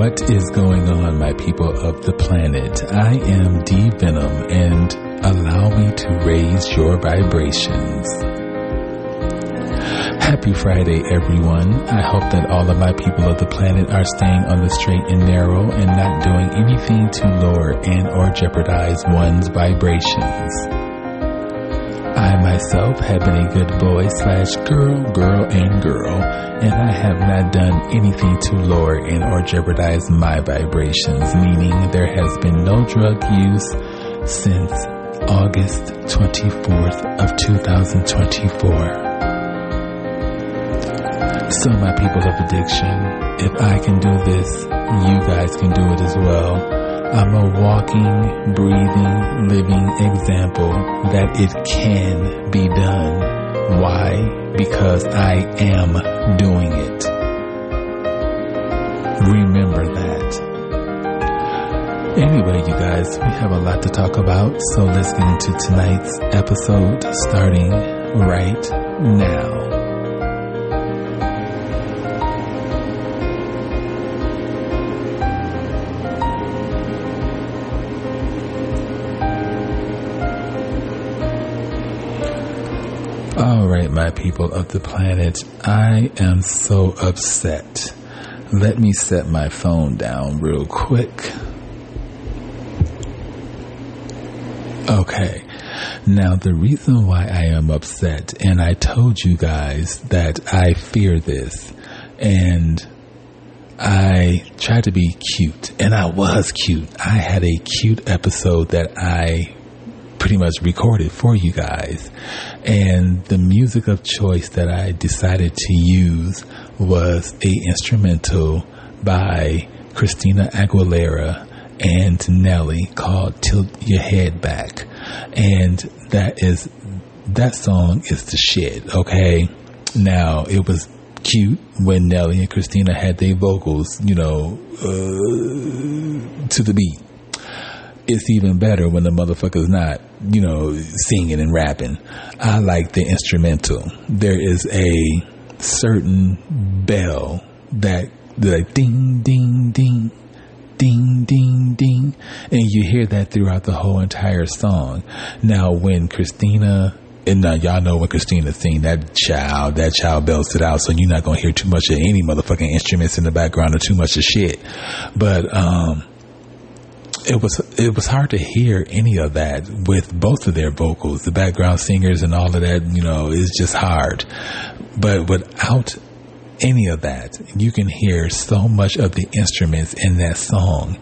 What is going on, my people of the planet? I am D Venom, and allow me to raise your vibrations. Happy Friday, everyone. I hope that all of my people of the planet are staying on the straight and narrow and not doing anything to lower and or jeopardize one's vibrations. I myself have been a good boy / girl, and I have not done anything to lower and or jeopardize my vibrations, meaning there has been no drug use since August 24th of 2024. So my people of addiction, if I can do this, you guys can do it as well. I'm a walking, breathing, living example that it can be done. Why? Because I am doing it. Remember that. Anyway, you guys, we have a lot to talk about, so let's get into tonight's episode starting right now. All right, my people of the planet, I am so upset. Let me set my phone down real quick. Okay, now the reason why I am upset, and I told you guys that I fear this, and I tried to be cute, and I was cute. I had a cute episode that I pretty much recorded for you guys, and the music of choice that I decided to use was a instrumental by Christina Aguilera and Nelly called Tilt Your Head Back, and that song is the shit. Okay, now it was cute when Nelly and Christina had their vocals, to the beat. It's even better when the motherfucker's not, singing and rapping. I like the instrumental. There is a certain bell that like ding, ding, ding, ding, ding, ding. And you hear that throughout the whole entire song. Now, when Christina, and now y'all know when Christina sing, that child belts it out. So you're not going to hear too much of any motherfucking instruments in the background or too much of shit. But, it was hard to hear any of that with both of their vocals, the background singers and all of that, is just hard. But without any of that, you can hear so much of the instruments in that song,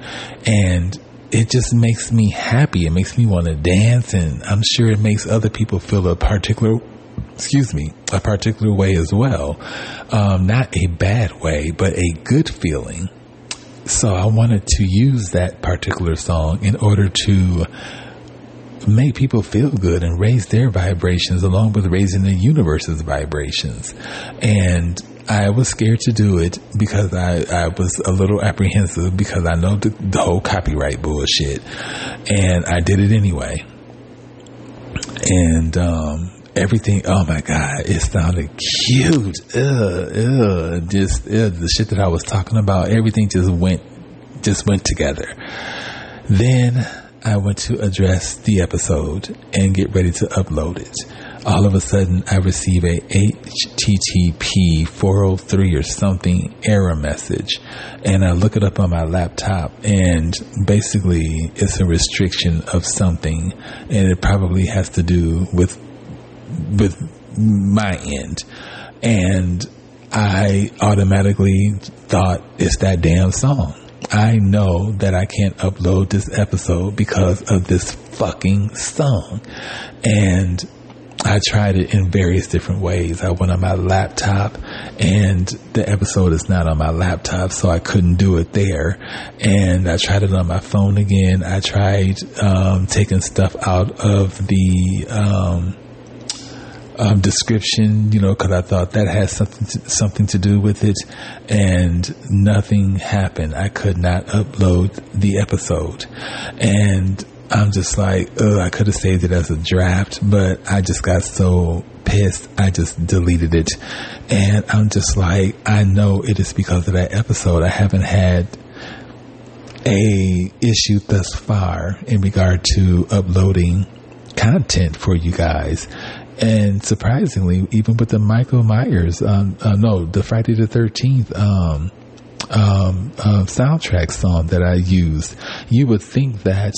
and it just makes me happy. It makes me want to dance, and I'm sure it makes other people feel a particular way as well. Not a bad way, but a good feeling. So I wanted to use that particular song in order to make people feel good and raise their vibrations along with raising the universe's vibrations. And I was scared to do it because I was a little apprehensive because I know the whole copyright bullshit. And I did it anyway. And everything, oh my God, it sounded cute. The shit that I was talking about, everything just went together. Then I went to address the episode and get ready to upload it. All of a sudden, I receive a HTTP 403 or something error message, and I look it up on my laptop, and basically it's a restriction of something, and it probably has to do with my end. And I automatically thought it's that damn song. I know that I can't upload this episode because of this fucking song. And I tried it in various different ways. I went on my laptop, and the episode is not on my laptop, so I couldn't do it there. And I tried it on my phone again. I tried taking stuff out of the description, because I thought that had something to do with it, and nothing happened. I could not upload the episode, and I'm just like, I could have saved it as a draft, but I just got so pissed, I just deleted it. And I'm just like, I know it is because of that episode. I haven't had a issue thus far in regard to uploading content for you guys. And surprisingly, even with the Michael Myers, the Friday the 13th soundtrack song that I used, you would think that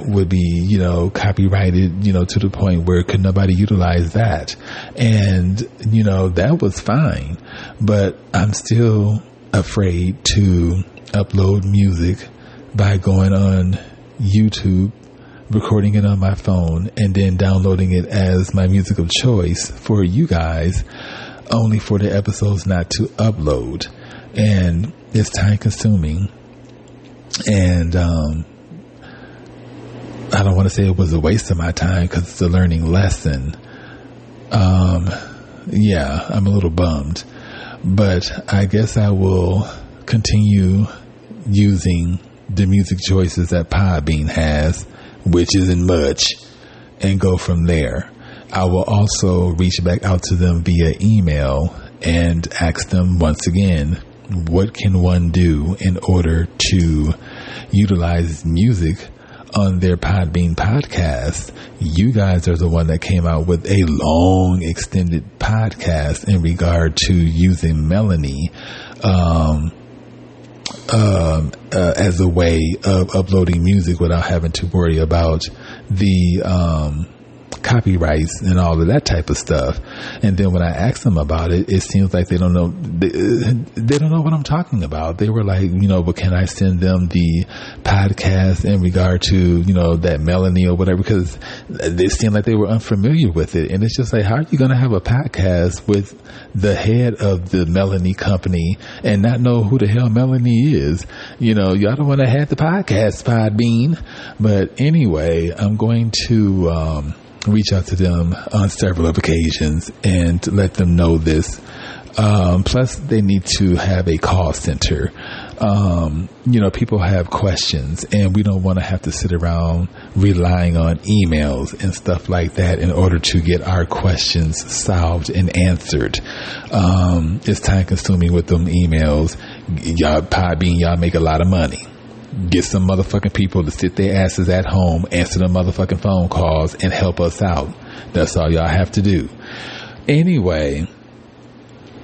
would be, copyrighted, to the point where could nobody utilize that. And, that was fine. But I'm still afraid to upload music by going on YouTube, recording it on my phone, and then downloading it as my music of choice for you guys, only for the episodes not to upload. And it's time consuming. And I don't want to say it was a waste of my time, because it's a learning lesson. I'm a little bummed, but I guess I will continue using the music choices that Podbean has, which isn't much, and go from there. I will also reach back out to them via email and ask them once again, what can one do in order to utilize music on their Podbean podcast? You guys are the one that came out with a long extended podcast in regard to using Melanie as a way of uploading music without having to worry about the copyrights and all of that type of stuff. And then when I asked them about it, it seems like they don't know. They don't know what I'm talking about. They were like, but can I send them the podcast in regard to, that Melanie or whatever? Because they seemed like they were unfamiliar with it. And it's just like, how are you going to have a podcast with the head of the Melanie company and not know who the hell Melanie is? Y'all don't want to have the podcast, Podbean. But anyway, I'm going to reach out to them on several occasions and let them know this. Plus, they need to have a call center. People have questions, and we don't want to have to sit around relying on emails and stuff like that in order to get our questions solved and answered. It's time consuming with them emails. Y'all, Podbean, y'all make a lot of money. Get some motherfucking people to sit their asses at home, answer the motherfucking phone calls, and help us out. That's all y'all have to do. Anyway,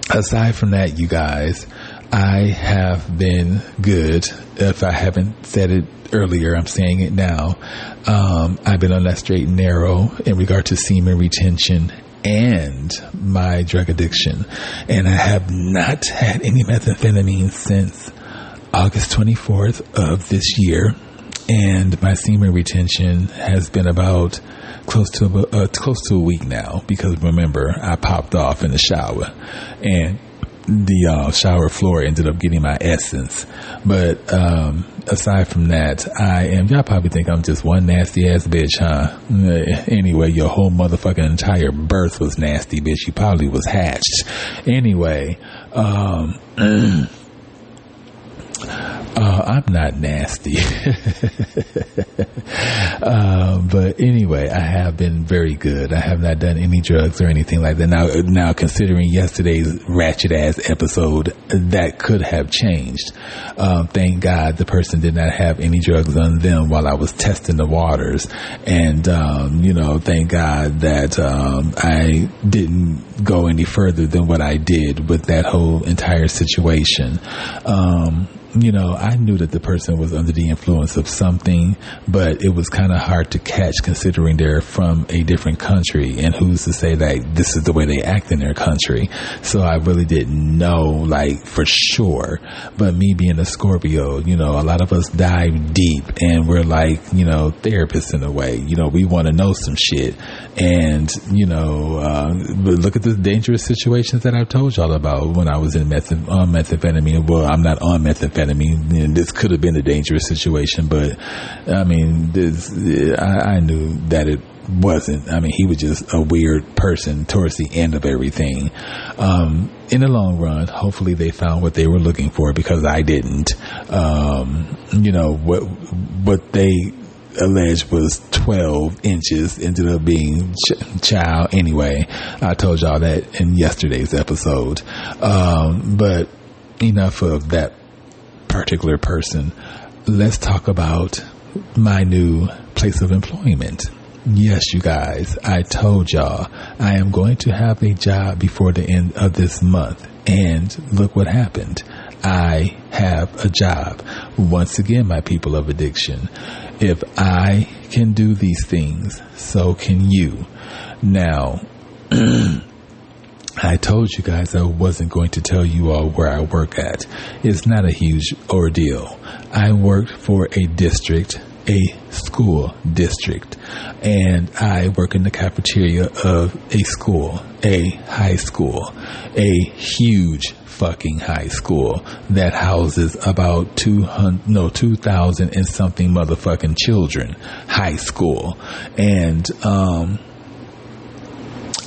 aside from that, you guys, I have been good. If I haven't said it earlier, I'm saying it now. I've been on that straight and narrow in regard to semen retention and my drug addiction. And I have not had any methamphetamine since August 24th of this year, and my semen retention has been about close to a week now, because remember, I popped off in the shower and the shower floor ended up getting my essence. But aside from that, y'all probably think I'm just one nasty ass bitch, huh? Anyway, your whole motherfucking entire birth was nasty, bitch. You probably was hatched. Anyway, I'm not nasty. But anyway, I have been very good. I have not done any drugs or anything like that. Now considering yesterday's ratchet ass episode, that could have changed. Thank God the person did not have any drugs on them while I was testing the waters. And, thank God that, I didn't go any further than what I did with that whole entire situation. I knew that the person was under the influence of something, but it was kind of hard to catch considering they're from a different country, and who's to say that this is the way they act in their country. So I really didn't know, for sure. But me being a Scorpio, a lot of us dive deep, and we're therapists in a way. We want to know some shit. And, but look at the dangerous situations that I've told y'all about when I was on methamphetamine. Well, I'm not on methamphetamine. And this could have been a dangerous situation, but I knew that it wasn't. He was just a weird person towards the end of everything. In the long run, hopefully they found what they were looking for, because I didn't. What they alleged was 12 inches ended up being child. Anyway, I told y'all that in yesterday's episode. But enough of that particular person. let's talk about my new place of employment. Yes, you guys, I told y'all I am going to have a job before the end of this month. And look what happened. I have a job. Once again, my people of addiction, if I can do these things, so can you. Now, I told you guys I wasn't going to tell you all where I work at. It's not a huge ordeal. I worked for a district, a school district, and I work in the cafeteria of a school, a high school, a huge fucking high school that houses about 2,000 and something motherfucking children. High school. And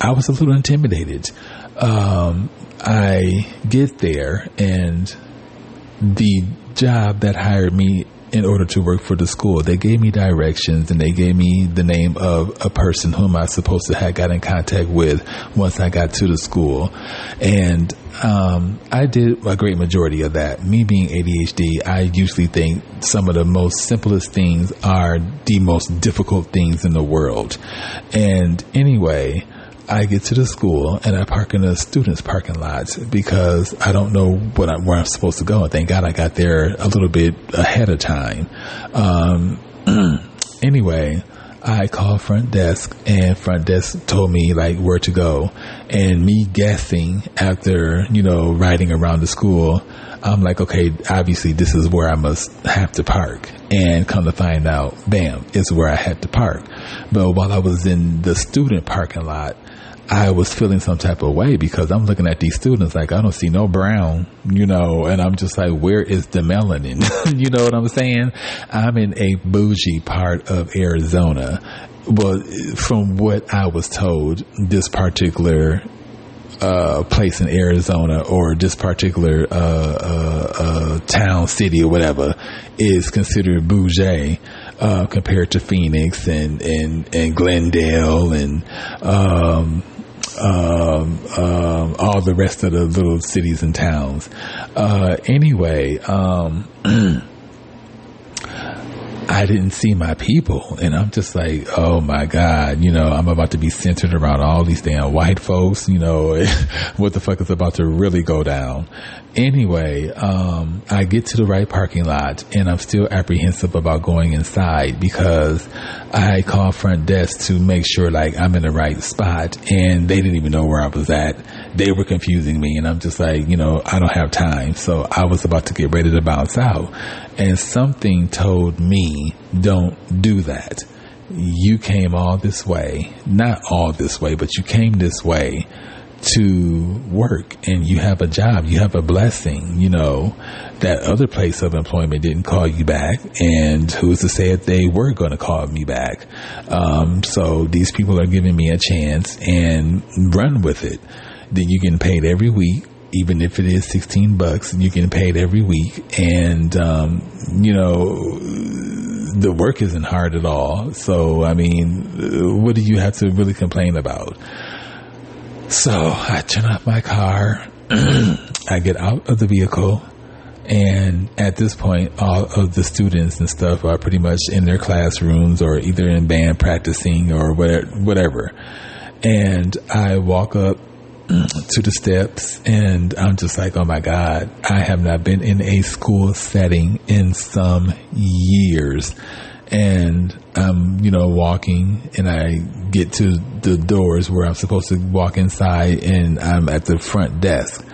I was a little intimidated. I get there, and the job that hired me in order to work for the school, they gave me directions, and they gave me the name of a person whom I supposed to have got in contact with once I got to the school. And I did a great majority of that. Me being ADHD, I usually think some of the most simplest things are the most difficult things in the world. And anyway, I get to the school and I park in the students' parking lots because I don't know where I'm supposed to go. And thank God I got there a little bit ahead of time. Anyway, I called front desk, and front desk told me like where to go. And me guessing after, riding around the school, I'm like, okay, obviously this is where I must have to park. And come to find out, bam, it's where I had to park. But while I was in the student parking lot, I was feeling some type of way because I'm looking at these students like, I don't see no brown, and I'm just like, where is the melanin? You know what I'm saying? I'm in a bougie part of Arizona. Well, from what I was told, this particular place in Arizona, or this particular town, city, or whatever, is considered bougie compared to Phoenix and Glendale and all the rest of the little cities and towns. Anyway, I didn't see my people, and I'm just like, oh my God, I'm about to be centered around all these damn white folks, what the fuck is about to really go down? Anyway, I get to the right parking lot, and I'm still apprehensive about going inside because I called front desk to make sure like I'm in the right spot, and they didn't even know where I was at. They were confusing me, and I'm just like, I don't have time. So I was about to get ready to bounce out, and something told me, don't do that. You came all this way, not all this way, but you came this way to work, and you have a job, you have a blessing. That other place of employment didn't call you back, and who's to say if they were going to call me back? So these people are giving me a chance, and run with it. Then you're getting paid every week, even if it is $16, you're getting paid every week, and the work isn't hard at all. So I mean, what do you have to really complain about? So I turn off my car, I get out of the vehicle, and at this point, all of the students and stuff are pretty much in their classrooms or either in band practicing or whatever. And I walk up to the steps, and I'm just like, oh my God, I have not been in a school setting in some years. And I'm, walking, and I get to the doors where I'm supposed to walk inside, and I'm at the front desk.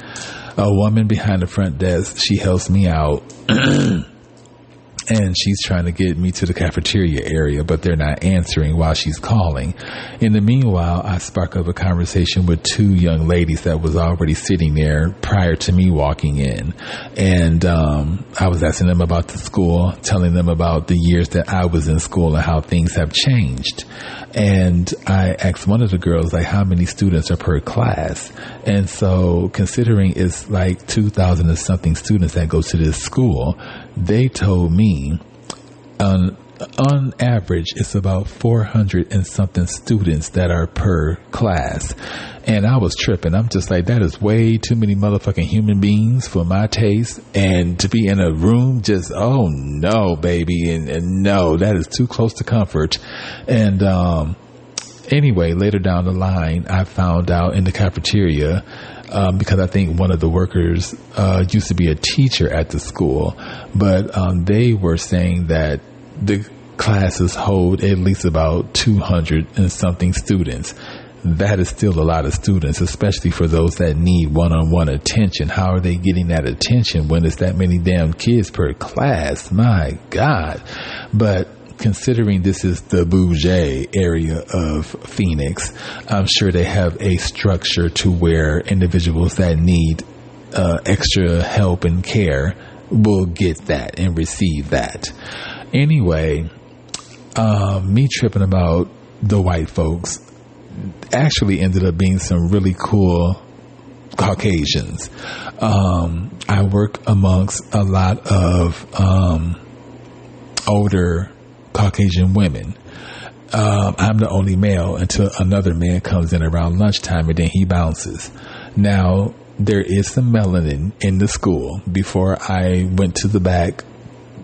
A woman behind the front desk, she helps me out, and she's trying to get me to the cafeteria area, but they're not answering while she's calling. In the meanwhile, I spark up a conversation with two young ladies that was already sitting there prior to me walking in. And I was asking them about the school, telling them about the years that I was in school and how things have changed. And I asked one of the girls, like, how many students are per class? And so considering it's like 2,000 and something students that go to this school, they told me on on average, it's about 400 and something students that are per class. And I was tripping. I'm just like, that is way too many motherfucking human beings for my taste. And to be in a room just, oh no, baby. And no, that is too close to comfort. And, anyway, later down the line, I found out in the cafeteria, because I think one of the workers used to be a teacher at the school, but they were saying that the classes hold at least about 200 and something students. That is still a lot of students, especially for those that need one-on-one attention. How are they getting that attention when it's that many damn kids per class? My God. But considering this is the bougie area of Phoenix, I'm sure they have a structure to where individuals that need extra help and care will get that and receive that. Anyway, me tripping about the white folks actually ended up being some really cool Caucasians. I work amongst a lot of older Caucasian women. I'm the only male until another man comes in around lunchtime, and then he bounces. Now, there is some melanin in the school. Before I went to the back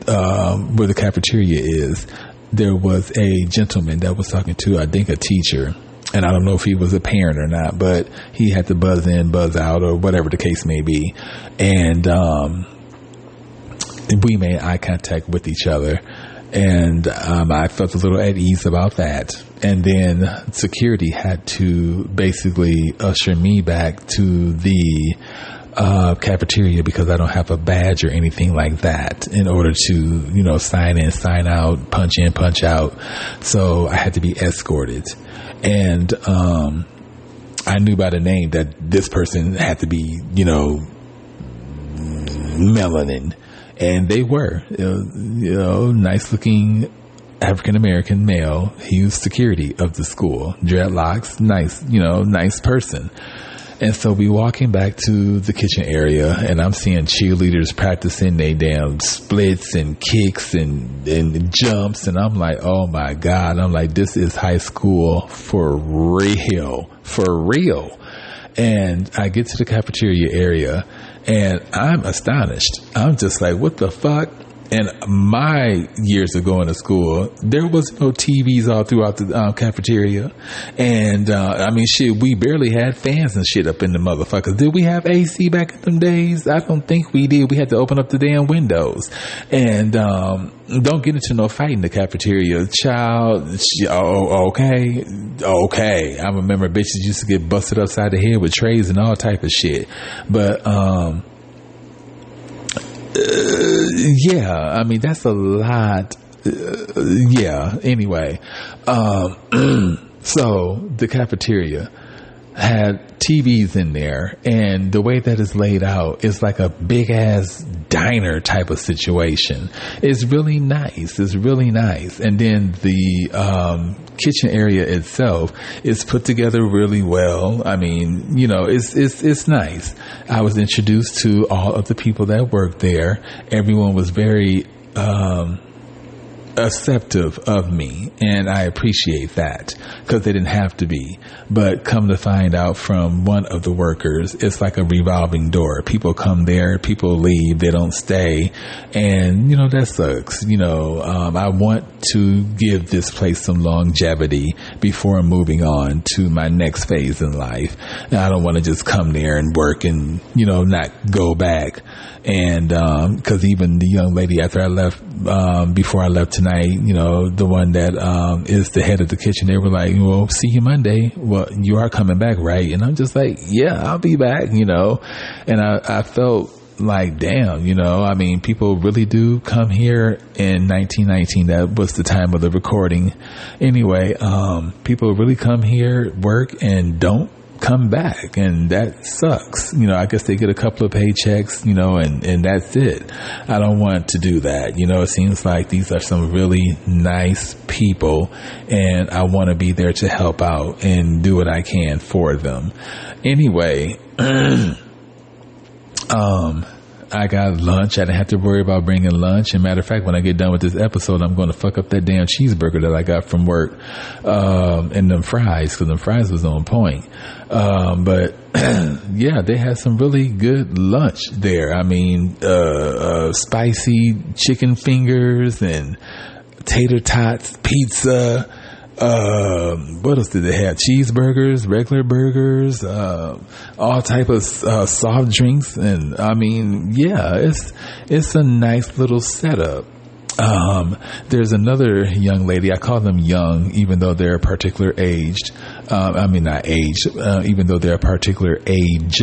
where the cafeteria is, there was a gentleman that was talking to, I think, a teacher. And I don't know if he was a parent or not, but he had to buzz in, buzz out, or whatever the case may be. And we made eye contact with each other. And I felt a little at ease about that. And then security had to basically usher me back to the cafeteria because I don't have a badge or anything like that in order to, sign in, sign out, punch in, punch out. So I had to be escorted. And I knew by the name that this person had to be, melanin. And they were, nice looking African American male. He was security of the school, dreadlocks, nice person. And so we walking back to the kitchen area, and I'm seeing cheerleaders practicing they damn splits and kicks and jumps. And I'm like, oh my God. I'm like, this is high school for real. And I get to the cafeteria area, and I'm astonished. I'm just like, what the fuck? And my years of going to school, there was no TVs all throughout the cafeteria. And, we barely had fans and shit up in the motherfuckers. Did we have AC back in them days? I don't think we did. We had to open up the damn windows. And, don't get into no fight in the cafeteria. Child, okay. I remember bitches used to get busted upside the head with trays and all type of shit. But, that's a lot. Anyway, so the cafeteria had TVs in there, and the way that is laid out is like a big ass diner type of situation. It's really nice. And then the kitchen area itself is put together really well. It's nice. I was introduced to all of the people that worked there. Everyone was very acceptive of me, and I appreciate that because they didn't have to be. But come to find out from one of the workers, it's like a revolving door. People come there, people leave, they don't stay, and that sucks. I want to give this place some longevity before moving on to my next phase in life. And I don't want to just come there and work and not go back. And because even the young lady after I left, before I left tonight, the one that is the head of the kitchen, they were like, well, see you Monday. Well, you are coming back, right? And I'm just like, yeah, I'll be back, and I felt like, damn, people really do come here in 1919. That was the time of the recording. Anyway, people really come here, work, and don't come back, and that sucks. I guess they get a couple of paychecks, and that's it. I don't want to do that. It seems like these are some really nice people, and I want to be there to help out and do what I can for them. Anyway, I I got lunch. I didn't have to worry about bringing lunch. And matter of fact, when I get done with this episode, I'm going to fuck up that damn cheeseburger that I got from work, and them fries, because them fries was on point. But yeah, they had some really good lunch there. I mean, spicy chicken fingers and tater tots, pizza. What else did they have? Cheeseburgers, regular burgers, all type of soft drinks, and I mean, yeah, it's a nice little setup. There's another young lady. I call them young, even though they're particular aged. I mean, not aged, even though they're a particular age.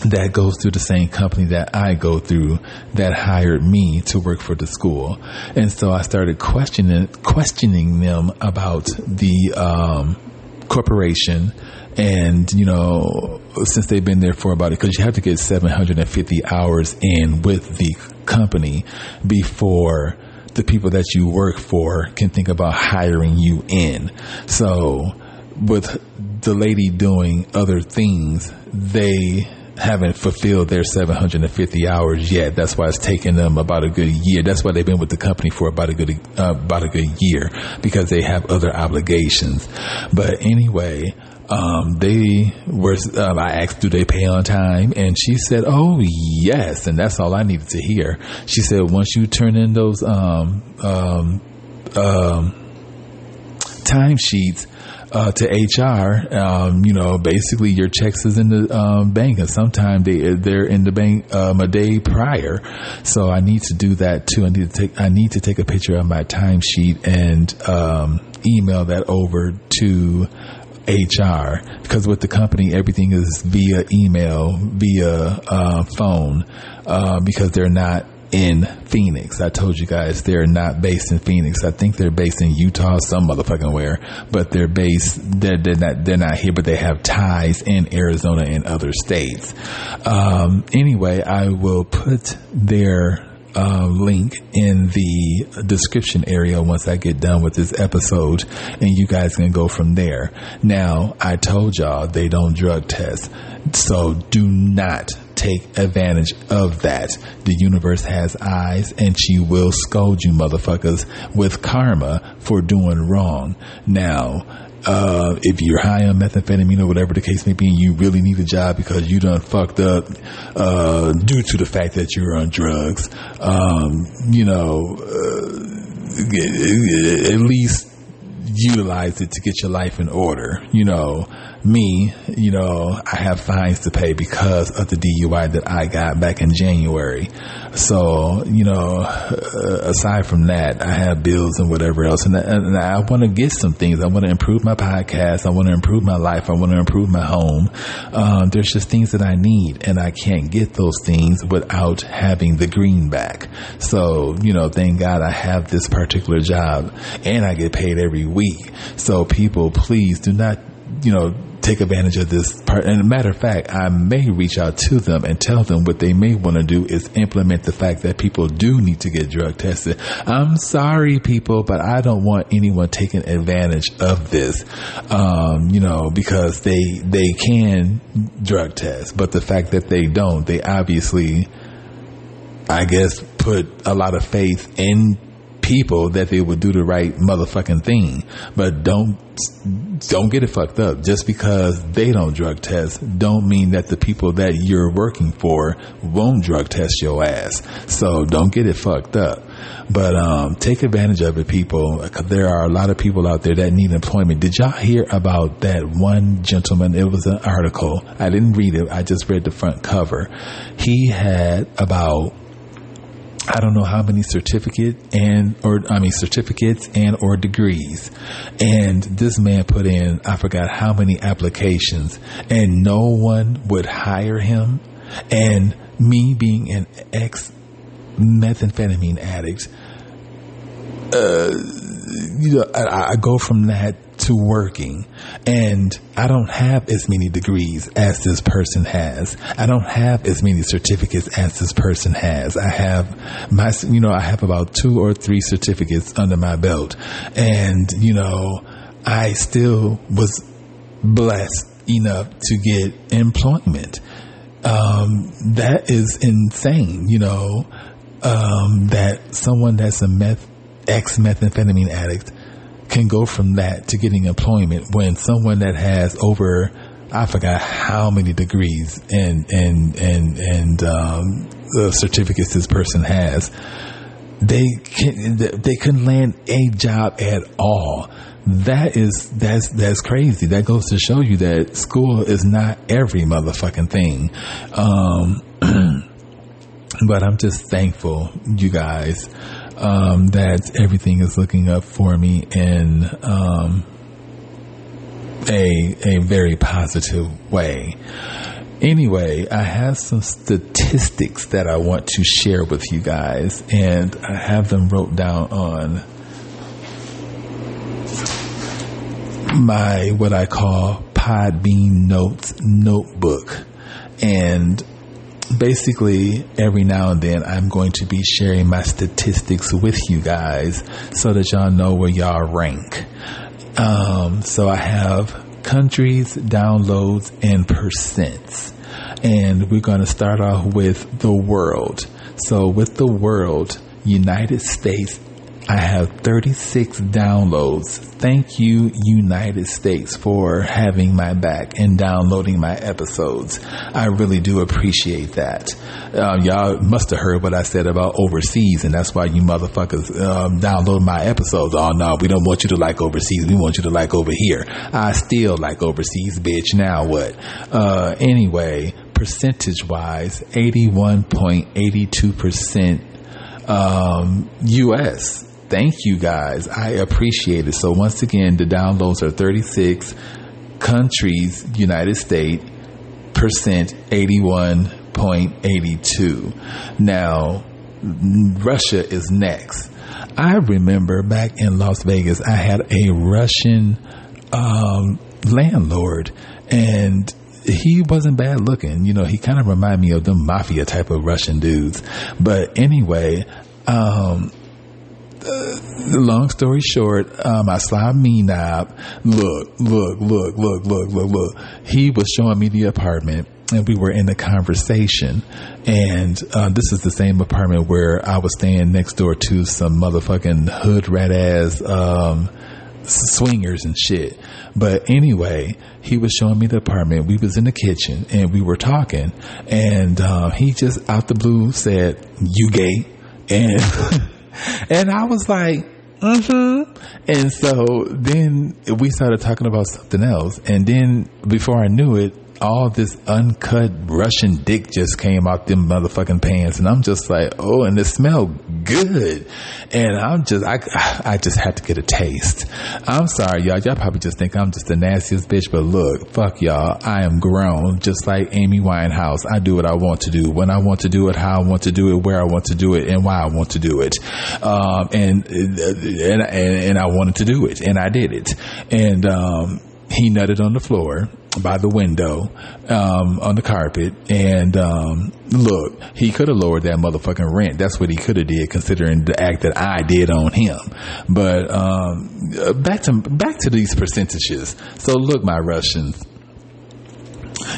That goes through the same company that I go through, that hired me to work for the school. And so I started questioning them about the corporation. And, you know, since they've been there for about it, because you have to get 750 hours in with the company before the people that you work for can think about hiring you in. So with the lady doing other things, they haven't fulfilled their 750 hours yet. That's why it's taken them about a good year. That's why they've been with the company for about a good year, because they have other obligations. But anyway, they were, I asked, do they pay on time? And she said, oh yes. And that's all I needed to hear. She said, once you turn in those, timesheets, to HR, you know, basically your checks is in the bank, and sometimes they're in the bank a day prior. So I need to do that too. I need to take a picture of my timesheet and email that over to HR, because with the company everything is via email, via phone, because they're not in Phoenix. I told you guys they're not based in Phoenix. I think they're based in Utah, some motherfucking where, but they're not here, but they have ties in Arizona and other states. Anyway, I will put their link in the description area once I get done with this episode, and you guys can go from there. Now, I told y'all they don't drug test, so do not take advantage of that. The universe has eyes, and she will scold you motherfuckers with karma for doing wrong. Now, if you're high on methamphetamine or whatever the case may be, you really need a job because you done fucked up due to the fact that you're on drugs, at least utilize it to get your life in order. Me, I have fines to pay because of the DUI that I got back in January. So, aside from that, I have bills and whatever else. And I want to get some things. I want to improve my podcast. I want to improve my life. I want to improve my home. There's just things that I need, and I can't get those things without having the greenback. So, thank God I have this particular job, and I get paid every week. So people, please do not, take advantage of this part. And a matter of fact, I may reach out to them and tell them what they may want to do is implement the fact that people do need to get drug tested. I'm sorry, people, but I don't want anyone taking advantage of this, because they can drug test, but the fact that they don't, they obviously, I guess, put a lot of faith in people that they would do the right motherfucking thing. But don't get it fucked up. Just because they don't drug test don't mean that the people that you're working for won't drug test your ass. So don't get it fucked up. But take advantage of it, people, because there are a lot of people out there that need employment. Did y'all hear about that one gentleman? It was an article. I didn't read it. I just read the front cover. He had about, I don't know how many certificates and or degrees. And this man put in, I forgot how many applications, and no one would hire him. And me being an ex-methamphetamine addict, I go from that to working, and I don't have as many degrees as this person has. I don't have as many certificates as this person has. I have I have about 2 or 3 certificates under my belt, and I still was blessed enough to get employment. that is insane, that someone that's a ex-methamphetamine addict can go from that to getting employment when someone that has over, I forgot how many degrees and certificates this person has, they couldn't land a job at all. That's crazy. That goes to show you that school is not every motherfucking thing. But I'm just thankful, you guys, that everything is looking up for me in a very positive way. Anyway, I have some statistics that I want to share with you guys, and I have them wrote down on my what I call Podbean Notes notebook. And basically every now and then I'm going to be sharing my statistics with you guys so that y'all know where y'all rank. So I have countries, downloads, and percents. And we're going to start off with the world. So with the world, United States, I have 36 downloads. Thank you, United States, for having my back and downloading my episodes. I really do appreciate that. Y'all must have heard what I said about overseas, and that's why you motherfuckers download my episodes. Oh, no, we don't want you to like overseas. We want you to like over here. I still like overseas, bitch. Now what? Anyway, percentage-wise, 81.82% U.S., Thank you guys. I appreciate it. So once again, the downloads are 36 countries, United States, percent 81.82. Now, Russia is next. I remember back in Las Vegas, I had a Russian landlord, and he wasn't bad looking. He kind of reminded me of the mafia type of Russian dudes. But anyway, long story short, I saw me knob. Look. He was showing me the apartment, and we were in a conversation. And this is the same apartment where I was staying next door to some motherfucking hood rat ass swingers and shit. But anyway, he was showing me the apartment. We was in the kitchen and we were talking, and he just out the blue said, "You gay?" And and I was like, And so then we started talking about something else. And then before I knew it, all this uncut Russian dick just came out them motherfucking pants. And I'm just like, oh, and it smelled good. And I just had to get a taste. I'm sorry, y'all. Y'all probably just think I'm just the nastiest bitch. But look, fuck y'all. I am grown, just like Amy Winehouse. I do what I want to do, when I want to do it, how I want to do it, where I want to do it, and why I want to do it. And I wanted to do it, and I did it. And he nutted on the floor by the window, on the carpet. And look, he could have lowered that motherfucking rent. That's what he could have did, considering the act that I did on him. But back to these percentages. So look, my Russians,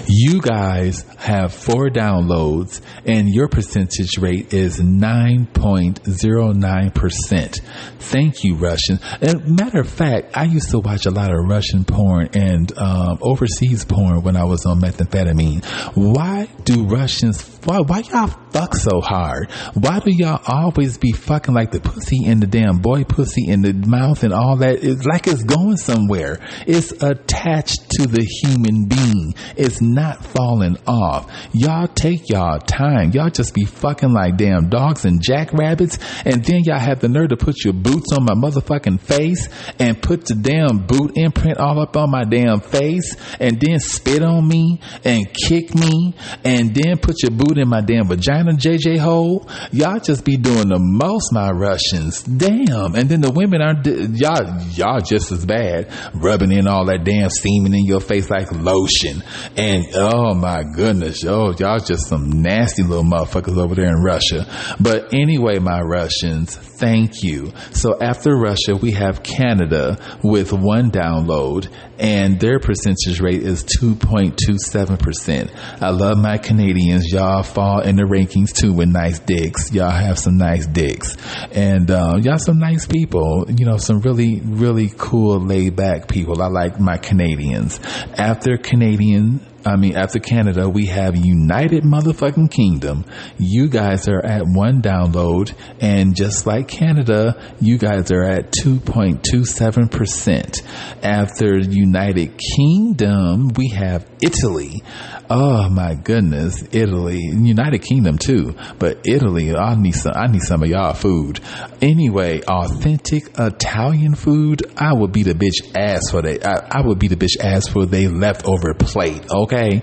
you guys have 4 downloads and your percentage rate is 9.09%. Thank you, Russian. And matter of fact, I used to watch a lot of Russian porn and overseas porn when I was on methamphetamine. Why do Russians, why y'all fuck so hard? Why do y'all always be fucking like the pussy in the damn boy pussy in the mouth and all that? It's like it's going somewhere. It's attached to the human being. It's not falling off. Y'all take y'all time. Y'all just be fucking like damn dogs and jackrabbits, and then y'all have the nerve to put your boots on my motherfucking face and put the damn boot imprint all up on my damn face, and then spit on me and kick me, and then put your boot in my damn vagina JJ hole. Y'all just be doing the most, my Russians. Damn. And then the women aren't, y'all just as bad, rubbing in all that damn semen in your face like lotion and oh my goodness, y'all just some nasty little motherfuckers over there in Russia. But anyway, my Russians, thank you. So after Russia, we have Canada with 1 download, and their percentage rate is 2.27%. I love my Canadians. Y'all fall in the rankings too with nice dicks. Y'all have some nice dicks, and y'all some nice people. You know, some really, really cool, laid back people. I like my Canadians. After Canada, we have United motherfucking Kingdom. You guys are at 1 download, and just like Canada, you guys are at 2.27%. After United Kingdom, we have Italy. Oh my goodness, Italy, United Kingdom too, but Italy, I need some of y'all food. Anyway, authentic Italian food, I would be the bitch ass for I would be the bitch ass for they leftover plate. Okay,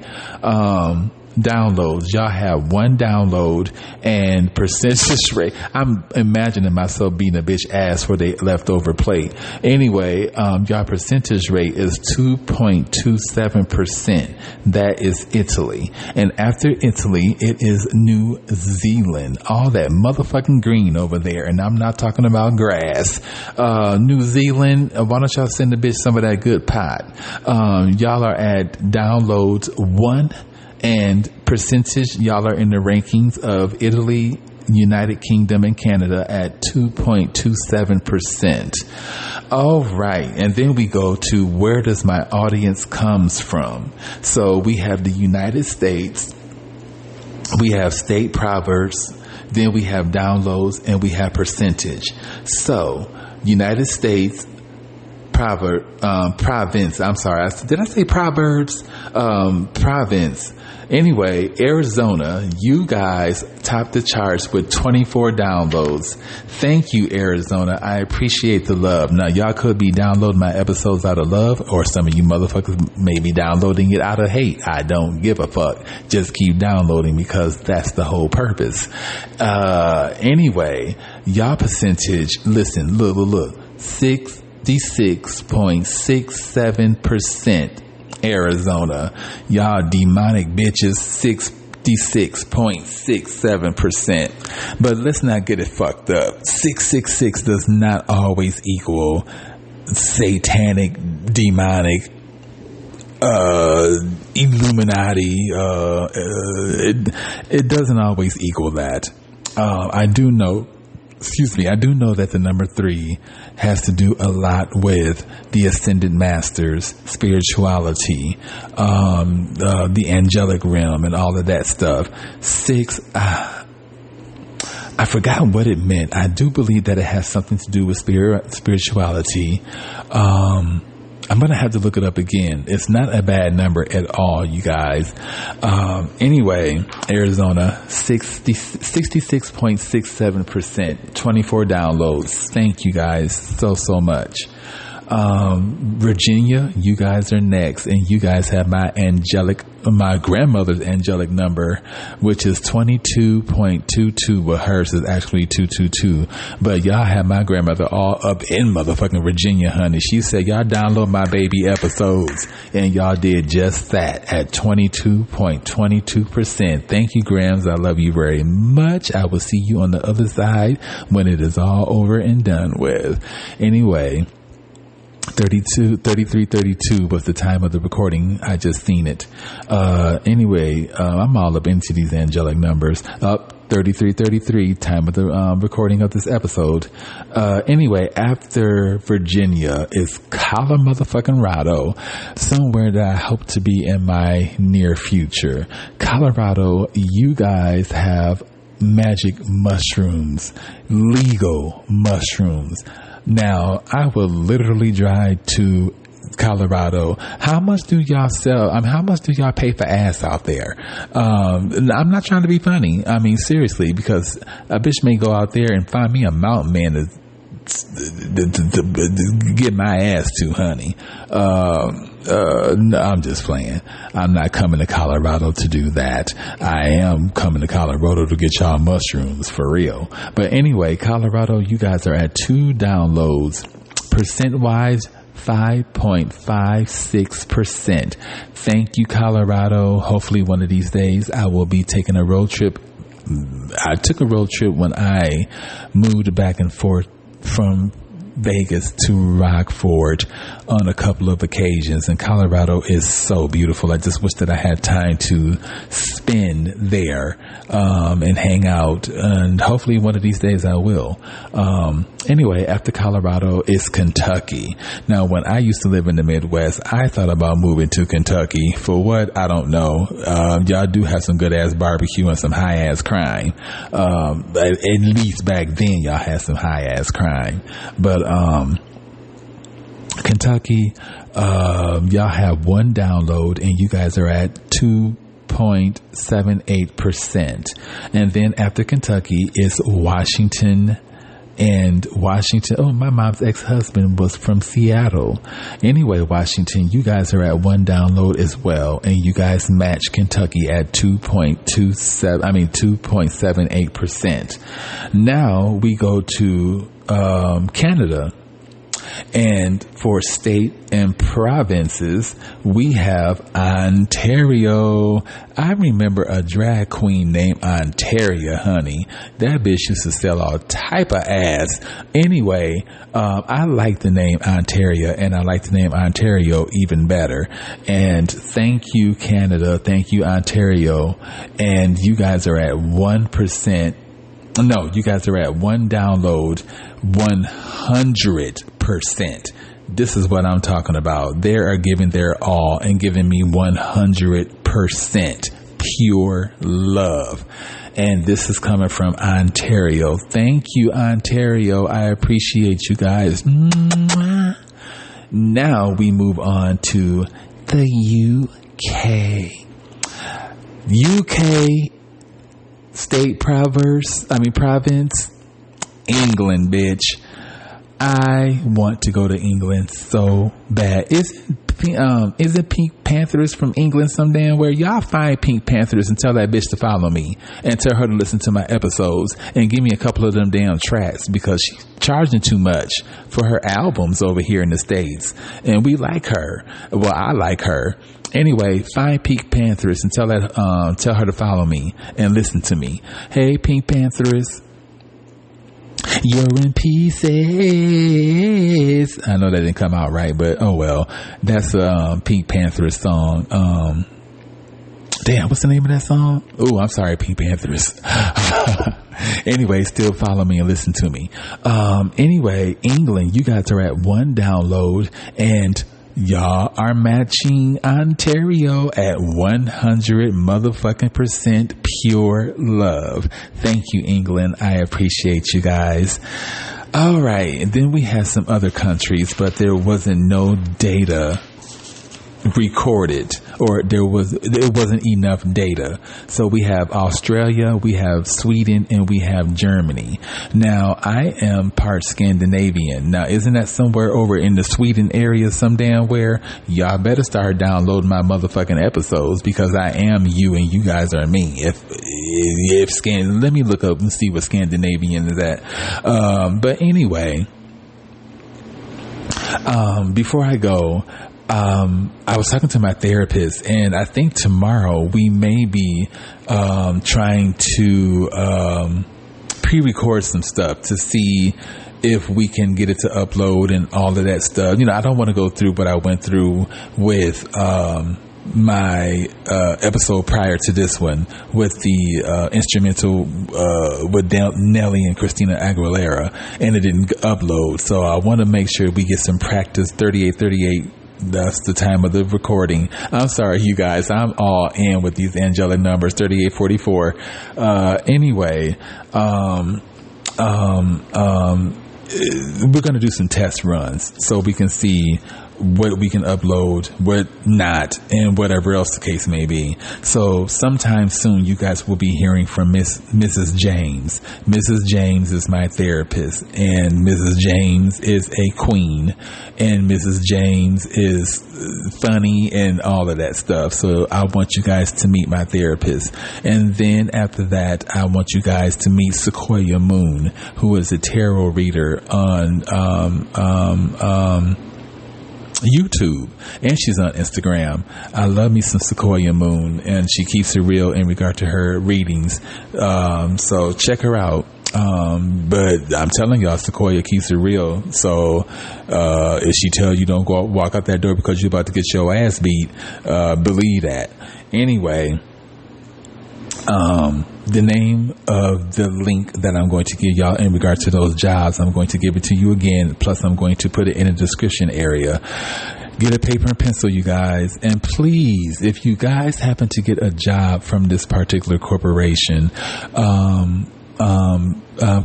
downloads, y'all have 1 download, and percentage rate, I'm imagining myself being a bitch ass for they leftover plate. Anyway, y'all percentage rate is 2.27%. That is Italy. And after Italy, it is New Zealand. All that motherfucking green over there, and I'm not talking about grass. New Zealand, why don't y'all send the bitch some of that good pot? Y'all are at downloads 1, and percentage, y'all are in the rankings of Italy, United Kingdom, and Canada at 2.27%. All right. And then we go to where does my audience comes from? So we have the United States, we have state proverbs, then we have downloads, and we have percentage. So United States, province. I'm sorry. Did I say proverbs? Province. Anyway, Arizona, you guys topped the charts with 24 downloads. Thank you, Arizona. I appreciate the love. Now, y'all could be downloading my episodes out of love, or some of you motherfuckers may be downloading it out of hate. I don't give a fuck. Just keep downloading, because that's the whole purpose. Anyway, y'all percentage, listen, look, 66.67%. Arizona, y'all demonic bitches, 66.67%. But let's not get it fucked up. 666 does not always equal satanic, demonic, Illuminati. It doesn't always equal that. I do know that the number 3 has to do a lot with the ascended masters, spirituality, the angelic realm, and all of that stuff. 6, I forgot what it meant. I do believe that it has something to do with spirituality. I'm going to have to look it up again. It's not a bad number at all, you guys. Anyway, Arizona, 66.67%, 24 downloads. Thank you guys so much. Virginia, you guys are next, and you guys have my grandmother's angelic number, which is 22.22. Well, hers is actually 222, but y'all have my grandmother all up in motherfucking Virginia, honey. She said y'all download my baby episodes, and y'all did just that at 22.22%. Thank you, Grams. I love you very much. I will see you on the other side when it is all over and done with. Anyway, 33:32 was the time of the recording. I just seen it. Anyway, I'm all up into these angelic numbers. 33:33, time of the recording of this episode. Anyway, after Virginia is Colorado, somewhere that I hope to be in my near future. Colorado, you guys have magic mushrooms, legal mushrooms. Now, I will literally drive to Colorado. How much do y'all sell? How much do y'all pay for ass out there? I'm not trying to be funny. I mean, seriously, because a bitch may go out there and find me a mountain man to get my ass to, honey. No, I'm just playing. I'm not coming to Colorado to do that. I am coming to Colorado to get y'all mushrooms, for real. But anyway, Colorado, you guys are at 2 downloads. Percent wise, 5.56%. Thank you, Colorado. Hopefully one of these days I will be taking a road trip. I took a road trip when I moved back and forth from Vegas to Rockford on a couple of occasions, and Colorado is so beautiful. I just wish that I had time to spend there and hang out, and hopefully one of these days I will. Anyway, after Colorado is Kentucky. Now, when I used to live in the Midwest, I thought about moving to Kentucky. For what? I don't know. Y'all do have some good ass barbecue and some high ass crime. At least back then y'all had some high ass crime. But Kentucky, y'all have one download and you guys are at 2.78%. And then after Kentucky is Washington. And Washington, oh, my mom's ex-husband was from Seattle. Anyway, Washington, you guys are at one download as well. And you guys match Kentucky at 2.78%. Now we go to Canada. And for state and provinces, we have Ontario. I remember a drag queen named Ontario, honey. That bitch used to sell all type of ass. Anyway, I like the name Ontario, and I like the name Ontario even better. And thank you, Canada. Thank you, Ontario. And you guys are at 1%. No, you guys are at one download, 100%. This is what I'm talking about. They are giving their all and giving me 100% pure love. And this is coming from Ontario. Thank you, Ontario. I appreciate you guys. Now we move on to the UK. UK state province, England, bitch. I want to go to England so bad. Isn't Pink Panthers from England some damn where? Y'all find Pink Panthers and tell that bitch to follow me and tell her to listen to my episodes and give me a couple of them damn tracks, because she's charging too much for her albums over here in the States, and we like her. Well, I like her. Anyway, find Pink Panthers and tell her to follow me and listen to me. Hey, Pink Panthers, you're in pieces. I know that didn't come out right, but oh well. That's a Pink Panthers song. Damn, what's the name of that song? Oh, I'm sorry, Pink Panthers. Anyway, still follow me and listen to me. Anyway, England, you guys are at one download, and y'all are matching Ontario at 100 motherfucking % pure love. Thank you, England. I appreciate you guys. All right. And then we have some other countries, but there wasn't no data recorded, or it wasn't enough data. So we have Australia, we have Sweden, and we have Germany. Now, I am part Scandinavian. Now, isn't that somewhere over in the Sweden area some damn where? Y'all better start downloading my motherfucking episodes, because I am you and you guys are me. If let me look up and see what Scandinavian is at. But anyway, before I go, I was talking to my therapist, and I think tomorrow we may be trying to pre-record some stuff to see if we can get it to upload and all of that stuff. You know, I don't want to go through what I went through with my episode prior to this one with the instrumental with Nelly and Christina Aguilera, and it didn't upload. So I want to make sure we get some practice. 3838. That's the time of the recording. I'm sorry, you guys. I'm all in with these angelic numbers. 3844. Anyway, we're going to do some test runs so we can see what we can upload, what not, and whatever else the case may be. So sometime soon you guys will be hearing from Mrs. James. Mrs. James is my therapist, and Mrs. James is a queen, and Mrs. James is funny and all of that stuff. So I want you guys to meet my therapist. And then after that, I want you guys to meet Sequoia Moon, who is a tarot reader on YouTube, and she's on Instagram. I love me some Sequoia Moon, and she keeps it real in regard to her readings. So check her out. But I'm telling y'all, Sequoia keeps it real. So if she tell you don't walk out that door because you're about to get your ass beat, believe that. Anyway, the name of the link that I'm going to give y'all in regard to those jobs, I'm going to give it to you again. Plus, I'm going to put it in the description area. Get a paper and pencil, you guys. And please, if you guys happen to get a job from this particular corporation,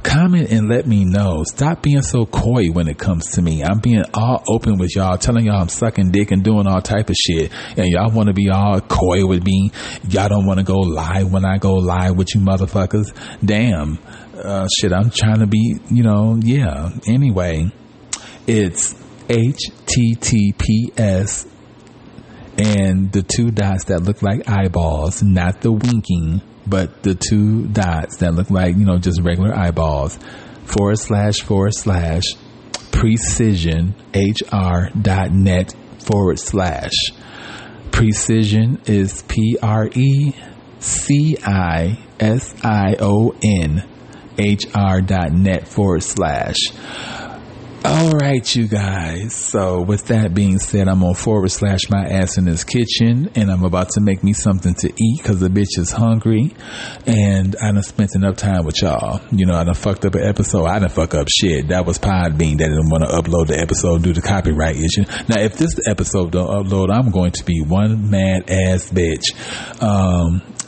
comment and let me know. Stop being so coy when it comes to me. I'm being all open with y'all, telling y'all I'm sucking dick and doing all type of shit, and y'all want to be all coy with me. Y'all don't want to go live when I go live with you motherfuckers. Damn. Shit, I'm trying to be, yeah. Anyway, it's HTTPS and the 2 dots that look like eyeballs, not the winking, but the 2 dots that look like, just regular eyeballs, / precisionhr.net / Precision is PRECISION HR.net / All right, you guys. So with that being said, I'm on / my ass in this kitchen, and I'm about to make me something to eat because the bitch is hungry, and I done spent enough time with y'all. I done fucked up an episode. I done fuck up shit. That was Podbean that didn't want to upload the episode due to copyright issue. Now, if this episode don't upload, I'm going to be one mad ass bitch.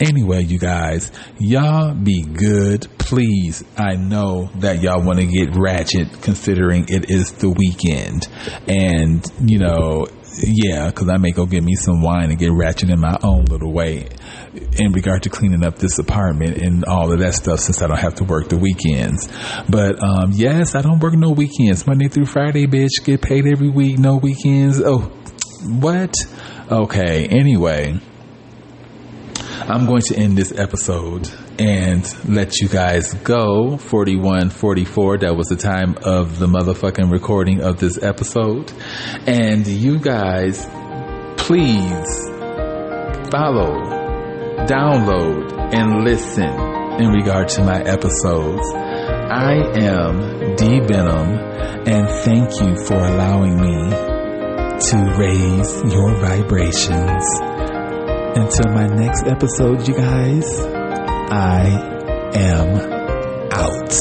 Anyway, you guys, y'all be good, please. I know that y'all want to get ratchet considering it is the weekend, and yeah, because I may go get me some wine and get ratchet in my own little way in regard to cleaning up this apartment and all of that stuff, since I don't have to work the weekends. But yes, I don't work no weekends. Monday through Friday, bitch. Get paid every week, no weekends. Oh, what? Okay, anyway, I'm going to end this episode and let you guys go. 41:44. That was the time of the motherfucking recording of this episode. And you guys, please follow, download, and listen in regard to my episodes. I am D Venom, and thank you for allowing me to raise your vibrations. Until my next episode, you guys, I am out.